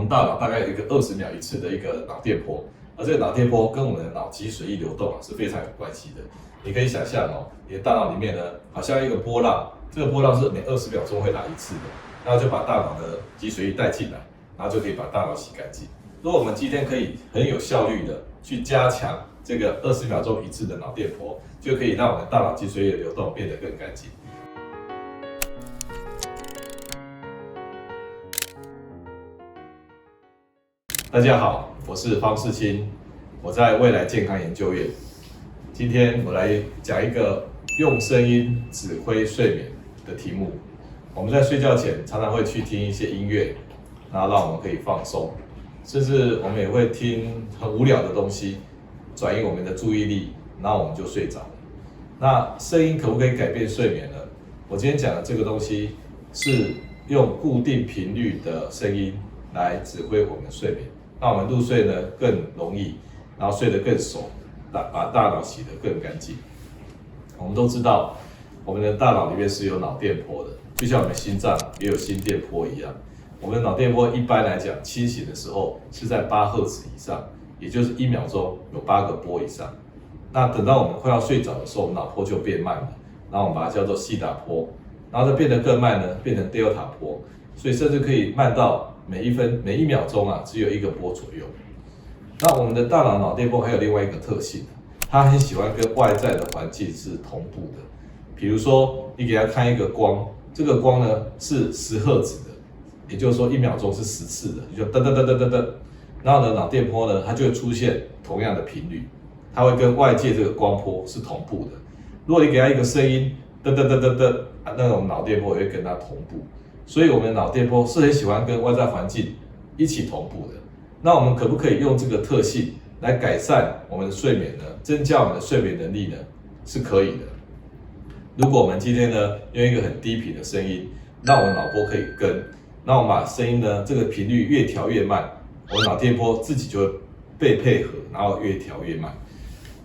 们大脑大概有一个20秒一次的一个脑电波，而这个脑电波跟我们的脑脊髓液流动是非常有关系的。你可以想象你的大脑里面呢，好像一个波浪，这个波浪是每20秒钟会来一次的，然后就把大脑的脊髓液带进来，然后就可以把大脑洗干净。如果我们今天可以很有效率的去加强这个20秒钟一次的脑电波，就可以让我们大脑脊髓液的流动变得更干净。大家好，我是方世清，我在未来健康研究院。今天我来讲一个用声音指挥睡眠的题目。我们在睡觉前常常会去听一些音乐，然后让我们可以放松，甚至我们也会听很无聊的东西，转移我们的注意力，然后我们就睡着了。那声音可不可以改变睡眠呢？我今天讲的这个东西是用固定频率的声音来指挥我们的睡眠，让我们入睡呢更容易，然后睡得更熟，把大脑洗得更干净。我们都知道，我们的大脑里面是有脑电波的，就像我们心脏也有心电波一样。我们的脑电波一般来讲，清醒的时候是在8赫兹以上，也就是1秒钟有8个波以上。那等到我们快要睡着的时候，脑波就变慢了，然后我们把它叫做西塔波，然后再变得更慢呢，变成德尔塔波，所以甚至可以慢到每1秒钟只有1个波左右。那我们的大脑脑电波还有另外一个特性，它很喜欢跟外在的环境是同步的。比如说，你给它看一个光，这个光呢是10赫兹的，也就是说1秒钟是10次的，就噔噔噔噔噔噔，然后呢脑电波呢它就会出现同样的频率，它会跟外界这个光波是同步的。如果你给它一个声音，噔噔噔噔噔，那种脑电波也会跟它同步。所以我们的脑电波是很喜欢跟外在环境一起同步的。那我们可不可以用这个特性来改善我们的睡眠呢？增加我们的睡眠能力呢？是可以的。如果我们今天呢用一个很低频的声音，让我们脑波可以跟，那我们把声音呢这个频率越调越慢，我们脑电波自己就会被配合，然后越调越慢。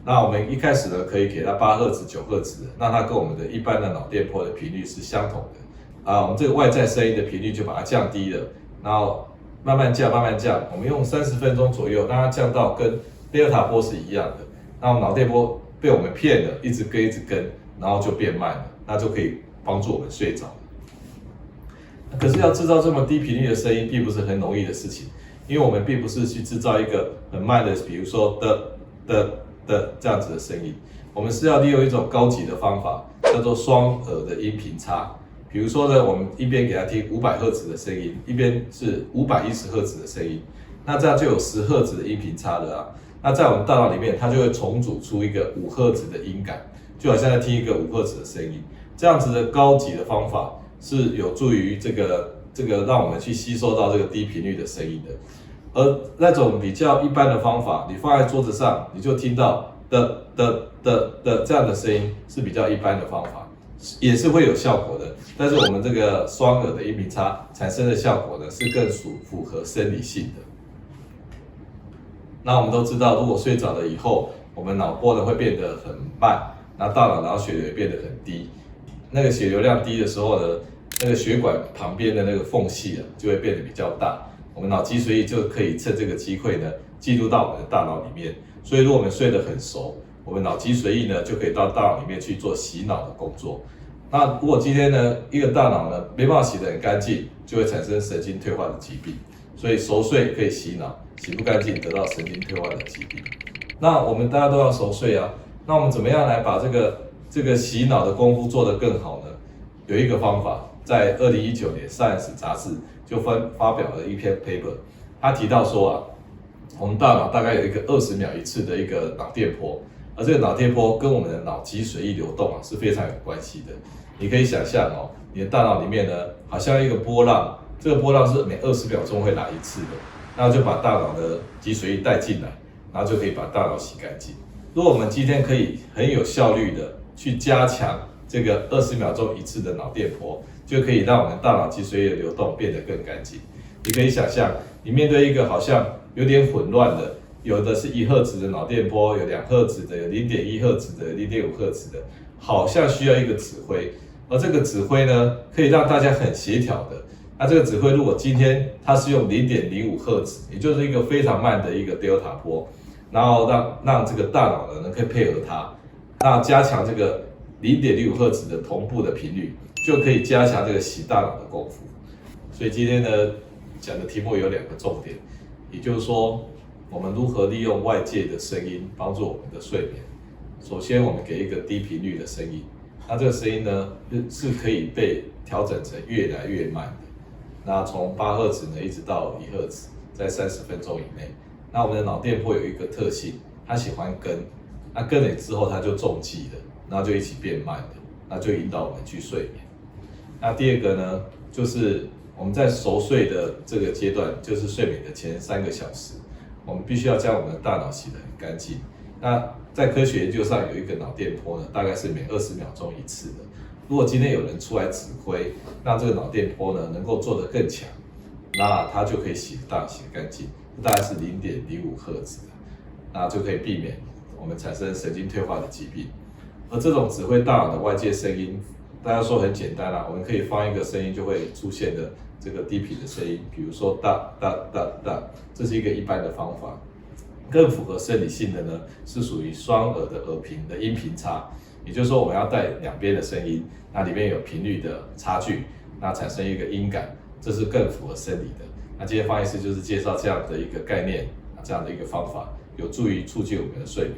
那我们一开始呢可以给它8赫兹、9赫兹的，那它跟我们的一般的脑电波的频率是相同的。我们这个外在声音的频率就把它降低了，然后慢慢降，慢慢降。我们用30分钟左右，让它降到跟德尔塔波是一样的。那我们脑电波被我们骗了，一直跟一直跟，然后就变慢了，那就可以帮助我们睡着。可是要制造这么低频率的声音，并不是很容易的事情，因为我们并不是去制造一个很慢的，比如说的这样子的声音，我们是要利用一种高级的方法，叫做双耳的音频差。比如说呢，我们一边给它听500赫兹的声音，一边是510赫兹的声音，那这样就有10赫兹的音频差了那在我们大脑里面，它就会重组出一个5赫兹的音感，就好像在听一个5赫兹的声音。这样子的高级的方法是有助于这个让我们去吸收到这个低频率的声音的。而那种比较一般的方法，你放在桌子上，你就听到的这样的声音，是比较一般的方法，也是会有效果的。但是我们这个双耳的音频差产生的效果呢，是更符合生理性的。那我们都知道，如果睡着了以后，我们脑波呢会变得很慢，那大脑血流也变得很低。那个血流量低的时候呢，那个血管旁边的那个缝隙就会变得比较大。我们脑脊髓液就可以趁这个机会呢，进入到我们的大脑里面。所以如果我们睡得很熟，我们脑脊髓液呢就可以到大脑里面去做洗脑的工作。那如果今天呢，一个大脑呢没办法洗得很干净，就会产生神经退化的疾病。所以熟睡可以洗脑，洗不干净得到神经退化的疾病。那我们大家都要熟睡那我们怎么样来把这个洗脑的功夫做得更好呢？有一个方法，在2019年 Science 杂志就发表了一篇 paper， 他提到说我们大脑大概有一个20秒一次的一个脑电波，而这个脑电波跟我们的脑脊髓液流动是非常有关系的。你可以想象你的大脑里面呢，好像一个波浪，这个波浪是每20秒钟会来一次的，然后就把大脑的脊髓液带进来，然后就可以把大脑洗干净。如果我们今天可以很有效率的去加强这个20秒钟一次的脑电波，就可以让我们大脑脊髓液的流动变得更干净。你可以想象，你面对一个好像有点混乱的，有的是1赫兹的脑电波，有2赫兹的，有0.1赫兹的， 0.5赫兹的，好像需要一个指挥。而这个指挥呢，可以让大家很协调的那这个指挥如果今天它是用0.05赫兹，也就是一个非常慢的一个 delta 波，然后让这个大脑呢可以配合它，那加强这个0.05赫兹的同步的频率，就可以加强这个洗大脑的功夫。所以今天呢讲的题目有2个重点，也就是说我们如何利用外界的声音帮助我们的睡眠。首先我们给一个低频率的声音，那这个声音呢是可以被调整成越来越慢的。那从8赫兹呢一直到1赫兹，在30分钟以内。那我们的脑电波有一个特性，它喜欢跟，那跟了之后它就中继了，然后就一起变慢了，那就引导我们去睡眠。那第2个呢，就是我们在熟睡的这个阶段，就是睡眠的前3个小时，我们必须要将我们的大脑洗得很干净。那在科学研究上有一个脑电波呢，大概是每20秒钟1次的。如果今天有人出来指挥，让这个脑电波呢能够做得更强，那它就可以洗得干净，大概是0.05赫兹的，那就可以避免我们产生神经退化的疾病。而这种指挥大脑的外界声音，大家说很简单啦，我们可以放一个声音就会出现的这个低频的声音，比如说哒哒哒哒，这是一个一般的方法。更符合生理性的呢，是属于双耳的耳频的音频差，也就是说我们要带2边的声音，那里面有频率的差距，那产生一个音感，这是更符合生理的。那今天方医师就是介绍这样的一个概念，这样的一个方法，有助于促进我们的睡眠。